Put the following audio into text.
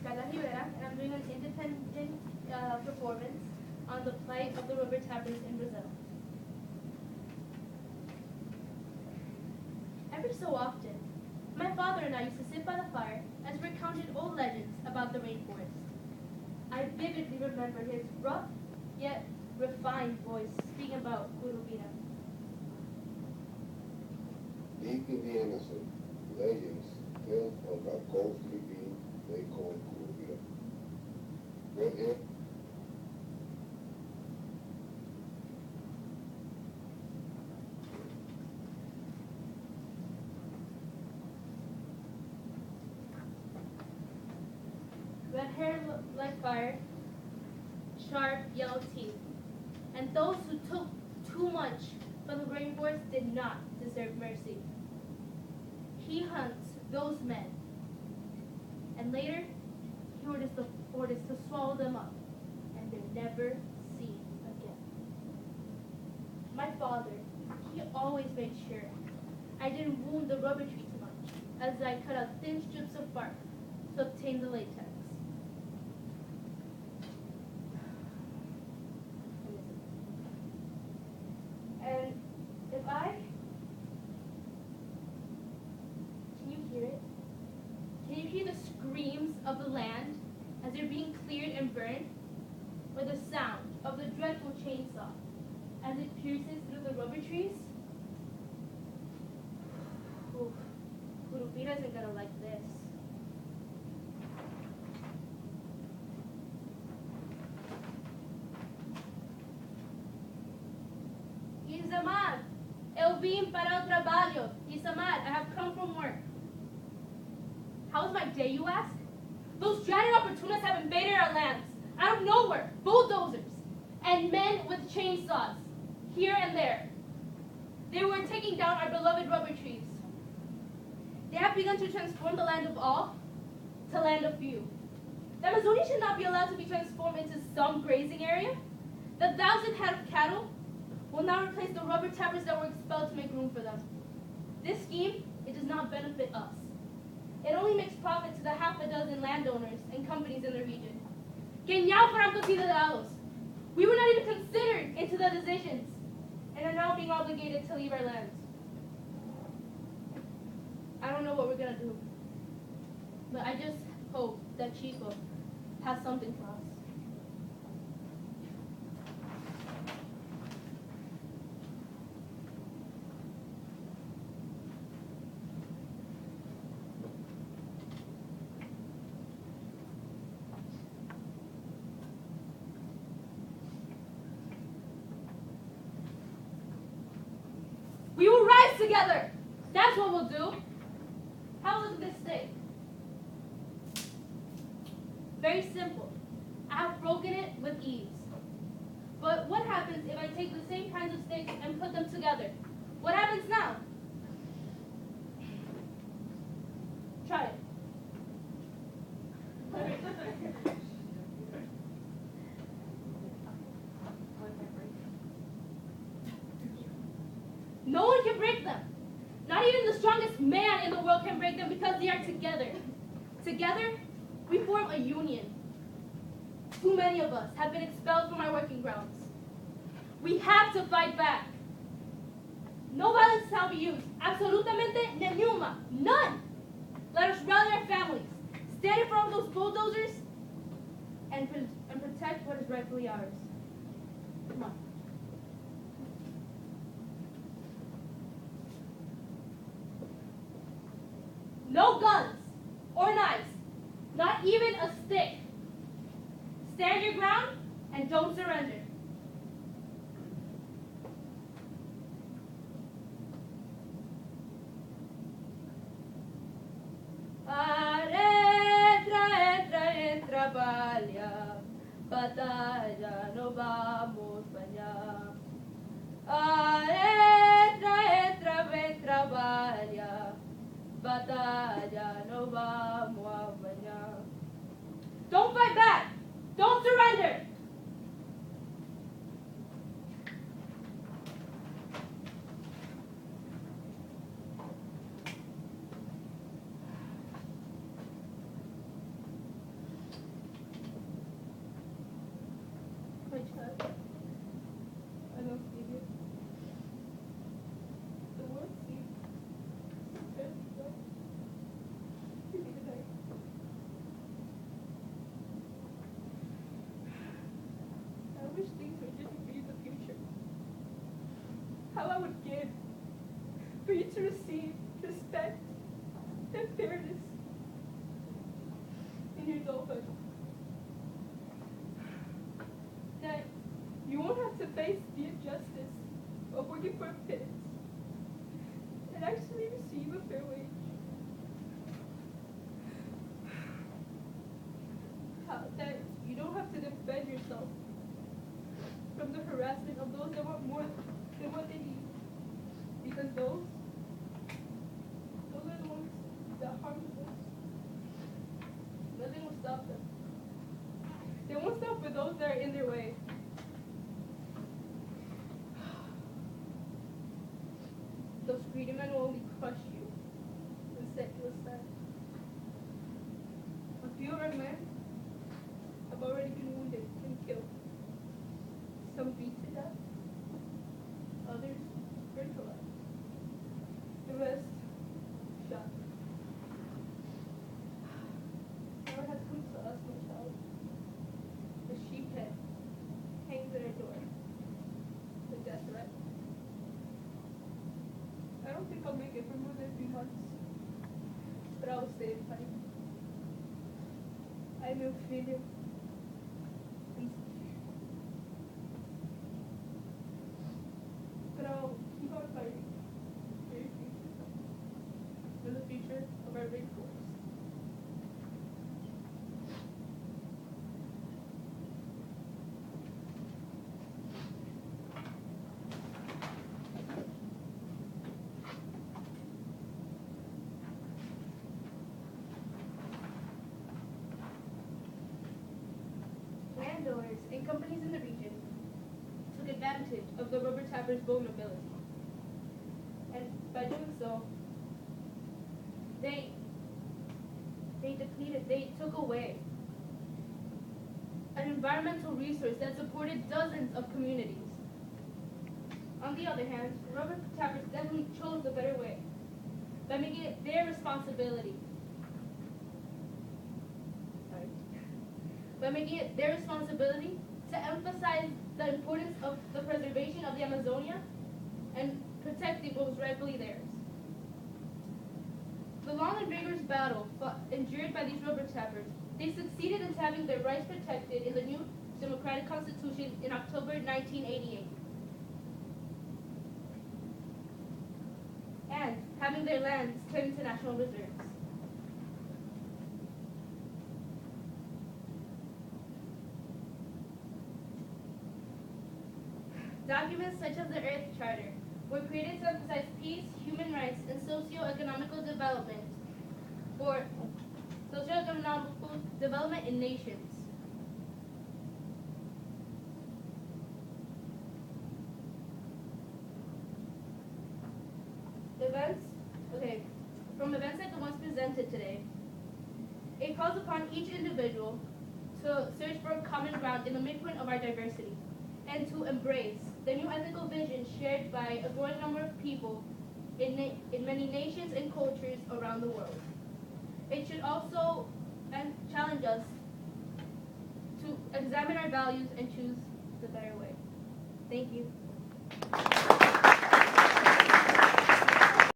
Carla Rivera, and I'm doing an independent performance on the plight of the rubber tappers in Brazil. Every so often, my father and I used to sit by the fire as we recounted old legends about the rainforest. I vividly remember his rough yet refined voice speaking about Curupira. Deep Indiana legends tell of a ghostly being they call Curupira. Wherever Red hair like fire, sharp yellow teeth, and those who took too much from the rainforest did not deserve mercy. He hunts those men, and later he orders to swallow them up, and they're never seen again. My father, he always made sure I didn't wound the rubber tree too much, as I cut out thin strips of bark to obtain the latex. And if I, can you hear it? Can you hear the screams of the land as they're being cleared and burned? Or the sound of the dreadful chainsaw as it pierces through the rubber trees? Oof, Curupira isn't gonna like this. Isamar, eu vim para o trabalho. Isamar, I have come from work. How was my day, you ask? Those dreaded opportunists have invaded our lands, out of nowhere, bulldozers, and men with chainsaws, here and there. They were taking down our beloved rubber trees. They have begun to transform the land of all to land of few. The Amazonia should not be allowed to be transformed into some grazing area. The 1,000 head of cattle will now replace the rubber tappers that were expelled to make room for them. This scheme, it does not benefit us. It only makes profit to the half a dozen landowners and companies in the region. Que now fueran considerados. We were not even considered into the decisions and are now being obligated to leave our lands. I don't know what we're gonna do, but I just hope that Chico has something for us. We will rise together. That's what we'll do. How look at this stick? Very simple. I have broken it with ease. But what happens if I take the same kinds of sticks and put them together? What happens now? Try it. No one can break them. Not even the strongest man in the world can break them because they are together. Together, we form a union. Too many of us have been expelled from our working grounds. We have to fight back. No violence shall be used. Absolutamente ninguna. None. Let us rally our families, stand in front of those bulldozers, and protect what is rightfully ours. Come on. No guns or knives, not even a stick. Stand your ground and don't surrender. Trabalha, batalha, no vamos falhar. Entra, vem, trabalha, batalha, no vamos amanhã. Don't fight back. Don't surrender. my child. I don't see you. The world seems very slow. Good night. I wish things were different for you in the future. How I would give for you to receive respect and fairness in your adulthood. That you won't have to face the injustice of working for a pittance and actually receive a fair wage. That you don't have to defend yourself from the harassment of those that want more than what they need. Because those are the ones that harm the most. Nothing will stop them. They won't stop for those that are in their way. Those greedy men will only crush you and set you aside. A few of our men have already been wounded and killed. Some beat to death, others burned alive. The rest shot. Now it has come to us, my child. The sheep head hangs at our door. The death threat. I don't think I'll make it for more than a few months, but I will stay and fight. I meu filho. But I'll keep on fighting for your future, for the future of our rainforest. Landowners and companies in the region took advantage of the rubber tappers' vulnerability. And by doing so, they took away an environmental resource that supported dozens of communities. On the other hand, rubber tappers definitely chose a better way by making it their responsibility. By making it their responsibility to emphasize the importance of the preservation of the Amazonia and protecting what was rightfully theirs. The long and vigorous battle endured by these rubber tappers, they succeeded in having their rights protected in the new democratic constitution in October 1988. And having their lands turned into national reserves. Documents such as the Earth Charter were created to emphasize peace, human rights, and socio-economical development, or socio-economical development in nations. From events like the ones presented today, it calls upon each individual to search for a common ground in the midpoint of our diversity, and to embrace the new ethical vision shared by a growing number of people in many nations and cultures around the world. It should also challenge us to examine our values and choose the better way. Thank you.